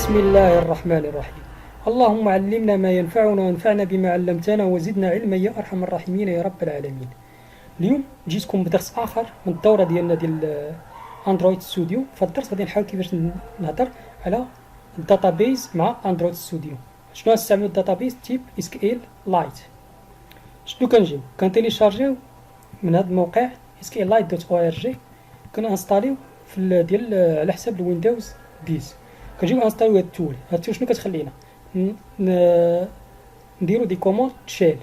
بسم الله الرحمن الرحيم. اللهم علمنا ما ينفعنا وانفعنا بما علمتنا وزدنا علما يا أرحم الراحمين يا رب العالمين. اليوم جيتكم بدرس آخر من الدورة ديالنا ديال اندرويد ستوديو. في الدرس غادي نحاول كيفاش نهضر على الداتابيز مع اندرويد ستوديو. شنو نستعملوا الداتابيز تيب اس كيو ال لايت. شنو كنجيو كنتيليشارجيو من هذا الموقع sklight.org، كنانستاليو في ديال على حساب الويندوز 10. كنجيو انستاليو هاد التول. هاد التول شنو كتخلينا نديرو دي كوموند شيل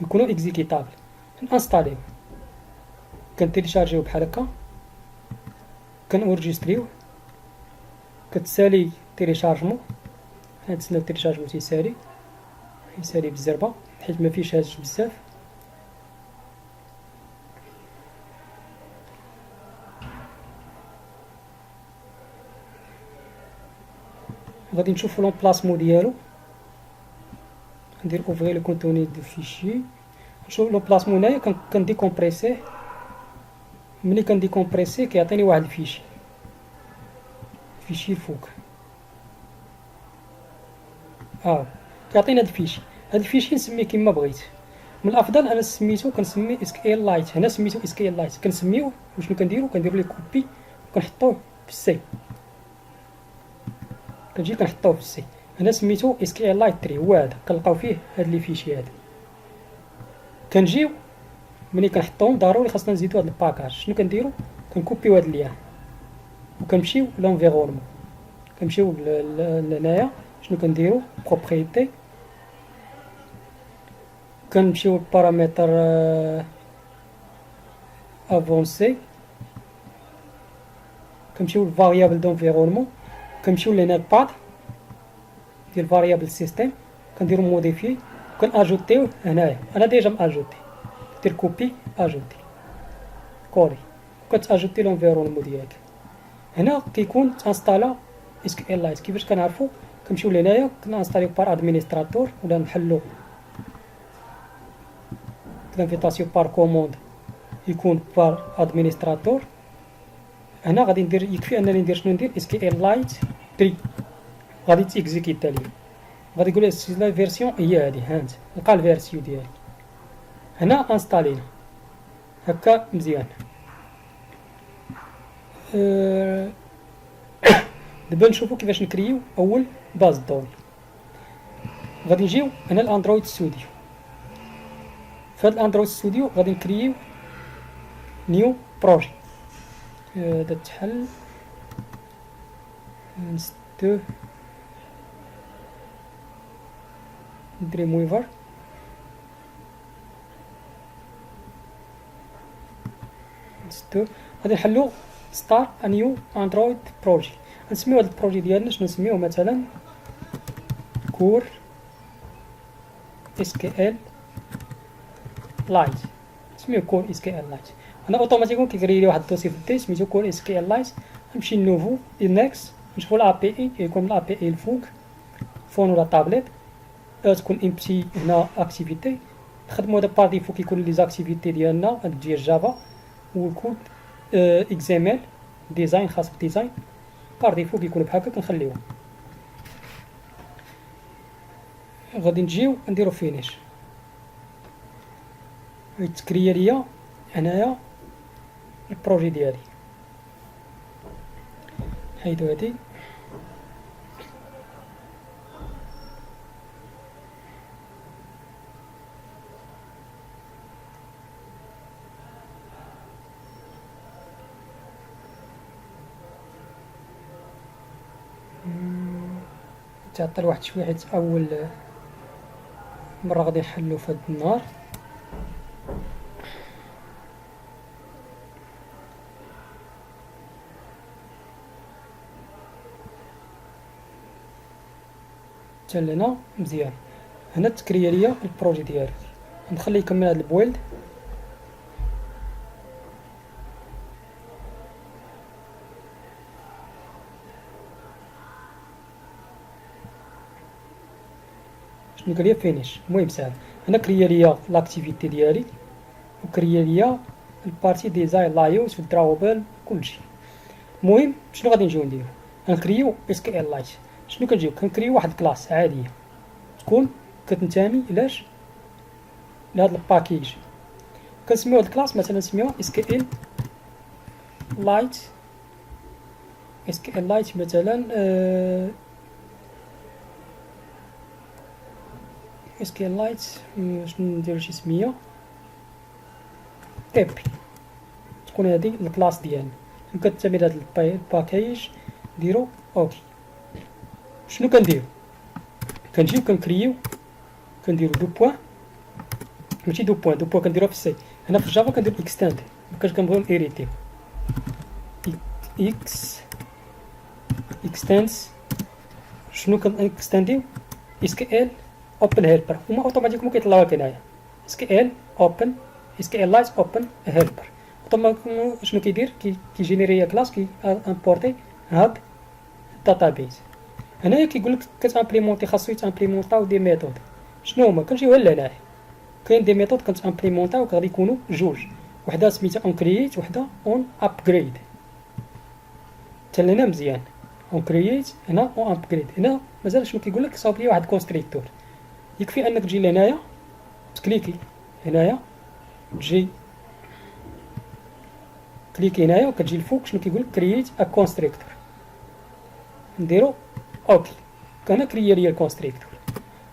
يكونوا اكزيكيتابل. نانستاليو كنتيليشارجيو بحال هكا، كنورجستريو، كتسالي تيليشارجمون. نتسناو التيليشارجمون يسالي بالزربه حيت ما فيش هاج بزاف. غادي نشوفو لومبلاسمون ديالو، ندير اوفري لو كونتوني دو فيشي. نشوف لومبلاسمون هنايا كنديكومبريسيه. ملي كنديكومبريسيه كيعطيني واحد الفيشي الفوق. كيعطينا هاد الفيشي. هاد الفيشي نسميه كيما بغيت. من الافضل انا سميتو كنسميه SQL لايت. هنا سميتو SQL لايت. كنسميوه وشنو كنديرو ليه كوبي وكنحطوه في السي. كنجي كنحطوه في السي. هنا سميتو SQL لايت 3. هو هذا كنلقاو فيه هاد لي فيشي هذا. كنجيو ملي كنحطوهم ضروري خاصنا نزيدو هاد الباكاج. شنو كنديرو كنكوبيو هاد اللين وكنمشيو لونفيرونمون. كنمشيو لهنايا شنو كنديرو بروبريتي، كنمشيو لبارامتر افونسي، كنمشيو للفاريابل دونفيرونمون، كنمشيو لهنا باد ديال فاريابل سيستيم، كنديرو موديفي وكناجوتيوه هنايا. انا ديجا ماجوتي، دير كوبي اجوتي كولي وكتاجوتي لونفيرونمون ديالك. هنا كيكون تانستالا SQL لايت. كيفاش كنعرفو؟ كنمشيو لهنايا كنانستاليو بار ادمينستراتور ولا نحلو كنفيتاسيون بار كوموند يكون بار ادمينستراتور. هنا غادي ندير يكفي انني ندير شنو ندير SQL لايت 3 غادي تيكزيكيتا لي. غادي يقول لي لا فيرسيون هي هذه. هانت لقى الفيرسيون ديالي. هنا انستالينا هكا مزيان. دابا نشوفو كيفاش نكريو اول باز دوني. غادي نجيو هنا الاندرويد ستوديو. في هذا الاندرويد ستوديو غادي نكريو نيو بروجي. هذا تحل نستو دريم ويفر. نستو غادي نحلو ستار نيو اندرويد بروجي. نسميو هذا البروجي ديالنا شنو نسميوه؟ مثلا كور SQL لايت. نسميوه كور SQL لايت. انا اوتوماتيكون كيكري لي واحد الدوسي في الدي سميتو كور SQL لايت. نمشي لنوفو نيكست نشوفو الA P I. يكون الA P I الفوق فون ولا طابليت. تكون امتي هنا اكتيفيتي. نخدمو هذا بار ديفو كيكون لي زاكتيفيتي ديالنا ديال جافا والكود اكزامل ديزاين خاص بالديزاين بار ديفو كيكون بحال هكا كنخليوه. غادي نجيو نديرو فينيش. يتكريا ليا هنايا البروجي ديالي. نحيدو هادي. تعطل واحد شويه حيت اول مره غادي نحلو في هاد النهار. حتى لهنا مزيان. هنا تكريا ليا البروجي ديالي. نخليه يكمل هاد البويلد. شنو قال لي فينيش. المهم ساهل. هنا كريا ليا لاكتيفيتي ديالي وكريا ليا البارتي ديزاين لايوت والدراوبل كلشي. المهم شنو غادي نجيو نديرو؟ غنكريو اس كي ال لايت. شنو كنجيو كنكريو واحد كلاس عاديه تكون كتنتمي لاش لهاد الباكيج. كنسميو هاد الكلاس مثلا نسميوها اس كي ال لايت. اس كي ال لايت مثلا اس كي ال لايت شنو نديرو شي سميه تيبي تكون هذه الكلاس ديالنا. كتنتمي لهاد الباكيج نديرو اوكي. شنو كنديرو كنجيو كنكريو كنديرو دو بوين ماشي دو بوين كنديروها في السي. هنا في الجافا كندير اكستاند مكانش كنبغيو ايريتي اكس اكستنس. شنو كنكستانديو اس كي ال اوبن هيلبر هما اوتوماتيكمون كيطلعوا لك هنايا اس كي ال اوبن اس كي ال لايت اوبن هيلبر. اوتوماتيكمون شنو كيدير كيجينيري كلاس كي امبورتي هاد الداتابيز. هنايا كيقول لك كتامبليمونتي خاصو يتامبليمونطاو دي ميثود. شنو هما كنجيو لهنايا كاين دي ميثود كنتامبليمونطاو غادي يكونوا جوج، وحده سميتها اون كرييت وحده اون ابجريد. تلنا مزيان اون كرييت هنا اون ابجريد. هنا مازال شنو كيقول لك صاوب لي واحد كونستريكتور. يكفي انك تجي لهنايا تكليكي هنايا تجي كليكي هنايا وكتجي الفوق شنو كيقول لك كرييت ا كونستريكتور. نديرو اوكي كان كريي لي الكونستريكتور.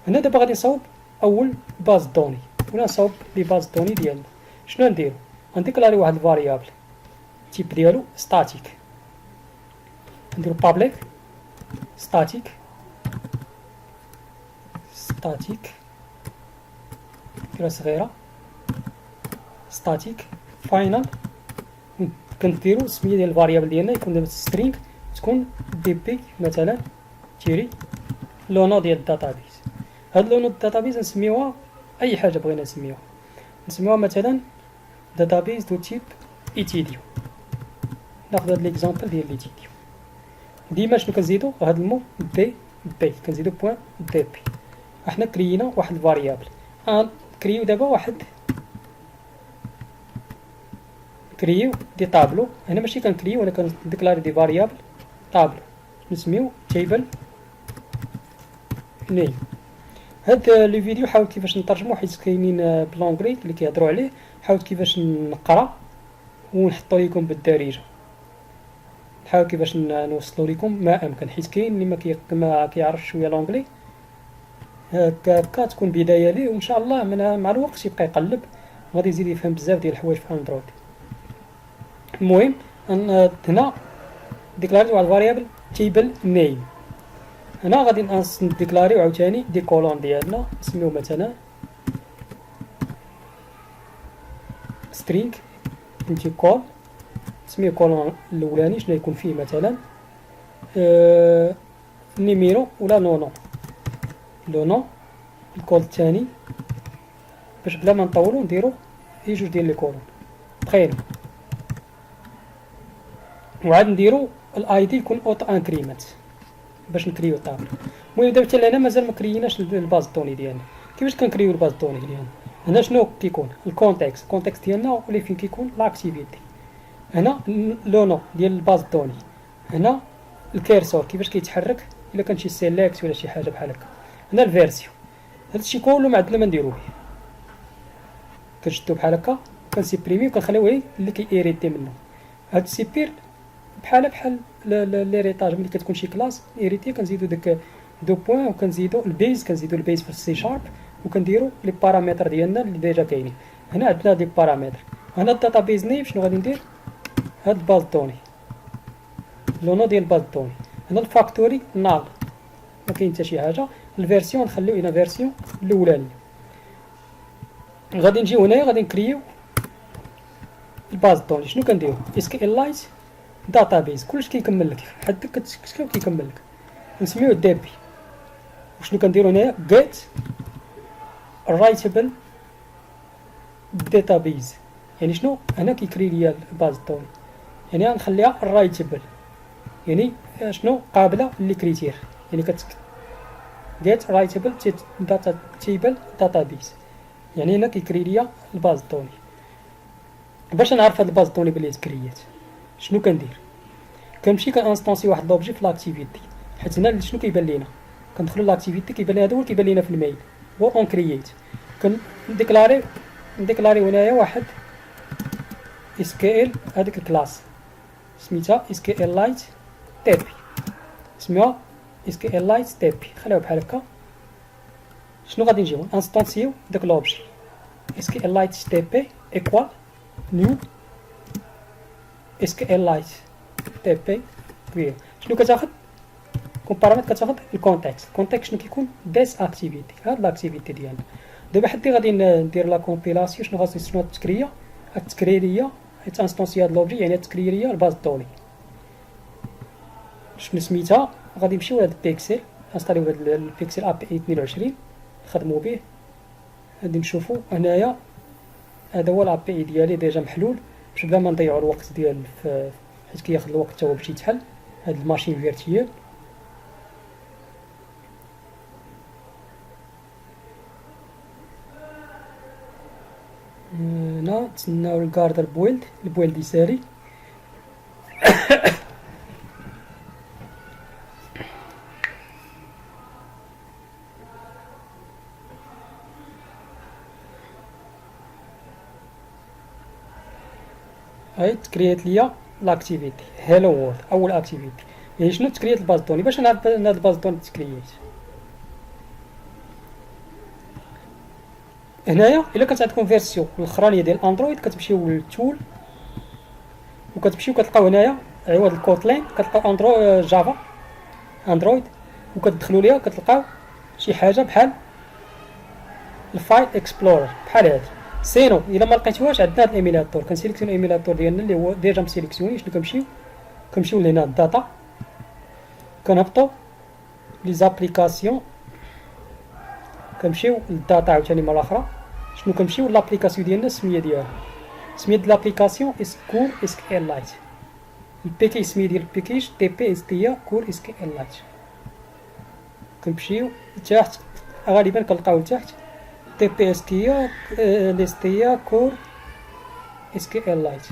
هنا دابا غادي نصاوب اول باز دوني ولا نصاوب لي باز دوني ديالنا. شنو نديرو غنديكلاري واحد الفاريابل تيب ديالو ستاتيك. نديرو بابليك ستاتيك ديرها صغيره ستاتيك فاينل. كنديرو السميه ديال الفاريابل ديالنا يكون دابا سترينغ تكون دي بي مثلا تيري لو نو ديال الداتابيز. هاد لو نو الداتابيز نسميوها اي حاجه بغينا نسميوها مثلا داتابيز دو تيب ايتيديو. ناخذ هاد ليكزامبل ديال ايتيديو. ديما شنو كنزيدو هاد المو بي كنزيدو بوين دي بي. احنا كريينا واحد الفاريابل كريو دابا واحد كريو دي طابلو. هنا ماشي كنكريو انا كنديكلاري دي فاريابل طابلو نسميو تيبل نيم. هاد لي فيديو حاولت كيفاش نترجمو حيت كاينين بلونغلي اللي كيهضروا عليه. حاولت كيفاش نقرا ونحطو لكم بالدارجه. نحاول كيفاش نوصلو لكم ما امكن حيت كاين اللي ما كيعرفش شويه لونغلي. هكا تكون بدايه ليه وان شاء الله مع الوقت يبقى يقلب غادي يزيد يفهم بزاف ديال الحوايج في اندرويد. المهم هنا ديكلاري واحد الفاريابل تيبل نيم. هنا غادي نديكلاريو عاوتاني دي كولون ديالنا نسميو مثلا سترينغ انتي كول. نسميو كولون الاولاني شنو يكون فيه مثلا نيميرو ولا نو الكول الثاني باش بلا ما نطولو نديرو هي جوج ديال لي كولون تخيلوا. وعاد نديرو الاي دي يكون اوتو انكريمنت باش نكريو طابلو. المهم دابا حتى لهنا مازال ما كريناش الباز دوني ديالنا. كيفاش كنكريو الباز دوني ديالنا؟ هنا شنو كيكون الكونتكست ديالنا ولا فين كيكون لاكتيفيتي. هنا لو نو ديال الباز دوني. هنا الكيرسور كيفاش كيتحرك الا كان شي سيليكت ولا شي حاجه بحال هكا. هنا الفيرسيون. هادشي كله ما عندنا ما نديروه كنشدو بحال هكا كنسيبريمي وكنخليوه اللي كييريتي منه. هاد السيبير بحال ليريطاج ملي كتكون شي كلاس ايريتي كنزيدو داك دو بوين وكنزيدو البيز في السي شارب وكنديرو لي بارامتر ديالنا اللي ديجا كاينين. هنا عندنا دي بارامتر. هنا الداتابيز نيم شنو غادي ندير هاد باز دوني لو نو ديال باز دوني. هنا الفاكتوري نال ما كاين حتى شي حاجه. الفيرسيون نخليو هنا فيرسيون الاولاني. غادي نجيو هنايا غادي نكريو الباز دوني. شنو كنديرو اس كي ال لايت داتابيز كلشي كيكمل لك حد داك كيكمل لك. نسميوه دي بي. وشنو كنديرو هنايا جيت رايتابل داتابيز. يعني شنو هنا كيكري ليا الباز دوني يعني غنخليها رايتابل يعني شنو قابله للكريتير يعني جيت رايتابل تيبل داتابيز يعني هنا كيكري ليا الباز دوني. باش نعرف هاد الباز دوني بلي تكريات شنو كندير كنمشي كانستونسي واحد لوبجي في لاكتيفيتي، حيت هنا شنو كيبان لينا؟ كندخلوا لاكتيفيتي كيبان لنا هذا هو اللي كيبان لينا في الميل، هو اون كرييت. كنديكلاري هنايا واحد اس كي ال، هذيك الكلاس سميتها اس كي ال لايت تيبي، سميوها اس كي ال لايت تيبي. خليوها بحال هكا. شنو غادي نجيو انستونسيو داك لوبجي اس كي ال لايت تيبي ايكوال نيو اس كي ال لايت تيبي كبير. شنو كتاخد كون بارامتر؟ كتاخد الكونتكست. الكونتكست شنو كيكون؟ ديس اكتيفيتي، هاد لاكتيفيتي ديالنا. دابا حتى غادي ندير لا كومبيلاسيون. شنو التكريه؟ التكريريه، حيت انستونسي هاد لوبجي يعني التكريريه الباز دوني. شنو سميتها؟ غادي نمشيو لهاد البيكسل، انستاليو هاد البيكسل اب اي 22 نخدمو به. غادي نشوفو هنايا هذا هو الاب اي ديالي ديجا محلول، باش بلا ما نضيعو الوقت ديال حيت كياخد الوقت تا هو باش يتحل هاد الماشين فيرتيال. هنا تسناو الكاردر البويلد يساري. هاي تكريات ليا لاكتيفيتي هيلو وورد، اول اكتيفيتي. يعني شنو تكريات الباز دوني؟ باش نعرف ان هاد الباز دوني تكريات. هنايا الا كانت عندكم فيرسيون الاخرانيه ديال اندرويد كتمشيو للتول وكتمشيو كتلقاو هنايا عوض الكوتلين كتلقاو جافا اندرويد، وكتدخلوا ليها كتلقاو شي حاجه بحال الفايل اكسبلورر بحال هادي. سينو الا ما لقيتوهاش عندنا هاد الايميلاتور، كنسيليكسيون الايميلاتور ديالنا اللي هو ديجا مسيليكسيوني. شنو كنمشيو لهنا الداتا، كنهبطوا لي زابليكاسيون، كنمشيو للداتا عاوتاني مره اخرى. شنو كنمشيو لابليكاسيون ديالنا السميه ديالها، السميه ديال لابليكاسيون كور اس كي ال لايت. البيكي السميه ديال البيكيج تي بي اس تي كور اس كي ال لايت. كنمشيو لتحت غالبا كنلقاو لتحت تي بي اس تي اس تي كور اس كي ال لايت.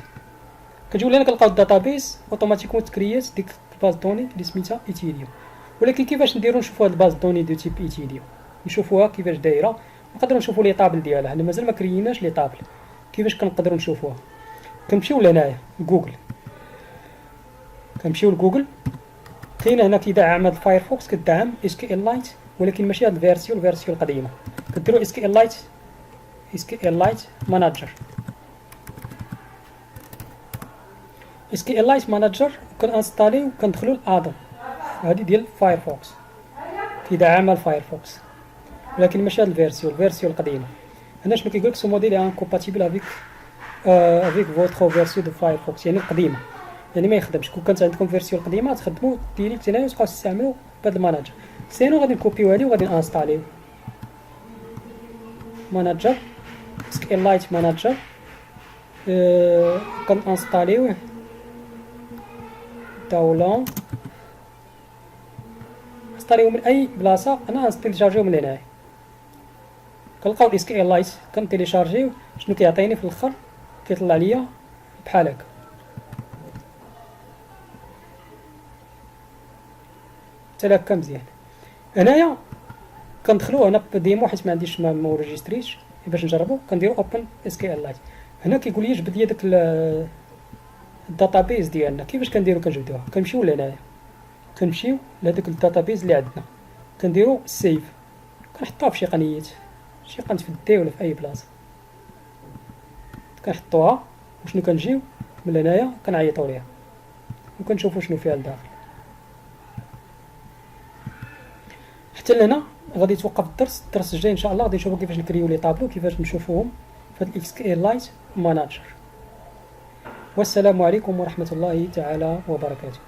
كتجيو لهنا كنلقاو الداتابيس اوتوماتيكمون تكريات ديك الباز دوني اللي سميتها ايتيريوم. ولكن كيفاش نديرو نشوفو هاد الباز دوني دو تيب ايتيريوم، نشوفوها كيفاش دايره، نقدروا نشوفوا لي طابل ديالها. حنا مازال ما كريناش لي طابل. كيفاش كنقدروا نشوفوها؟ كنمشيو لهنايا جوجل، كنمشيو لجوجل. كاين هنا كيدعم هاد الفايرفوكس، كدعم اس كي ال لايت، ولكن ماشي هاد الفيرسيون القديمه. كديروا اس كي ال لايت ماناجر، اس كي ال لايت ماناجر. كنانستاليو كندخلوا الادون هادي ديال فايرفوكس، كيدعمها الفايرفوكس، ولكن ماشي هاد الفيرسيون القديمه. هنا شنو كيقول لك؟ سو موديل انكومباتيبل افيك فوتر فيرسيون دو فايرفوكس، يعني القديمه، يعني ما يخدمش. كون كانت عندكم فيرسيون قديمه تخدموا ديريكت هنايا وتبقاو تستعملوا بهذا الماناجر. سينو غادي نكوبيو هادي وغادي نانستاليو ماناجر سكيل لايت ماناجر. كنانستاليوه داونلود، انستاليوه من اي بلاصه. انا نتيليشارجيو من هنايا، كنلقاو الاس كي ال لايت كنتيليشارجيو. شنو كيعطيني في الاخر؟ كيطلع ليا بحال هكا. تلاكا مزيان. هنايا كندخلو هنا بديمو حيت ما عنديش ما ريجيستريش باش نجربو. كنديرو اوبن اس كي ال لايت. هنا كيقول لي جبد لي داك الداتابيز ديالنا. كيفاش كنديرو؟ كنجبدوها، كنمشيو لهنايا، كنمشيو لهداك الداتابيز اللي عندنا، كنديرو سيف، كنحطوها في شي قنيات، شي قنت في الدي ولا في اي بلاصه، كنحطوها. وشنو كنجيو من هنايا كنعيطوا ليها وكنشوفوا شنو فيها لداخل. حتى لهنا غادي يتوقف الدرس الجاي ان شاء الله غادي نشوفوا كيفاش نكريو لي طابلو، كيفاش نشوفوهم في هاد الاكس كي لايت ماناجر. والسلام عليكم ورحمه الله تعالى وبركاته.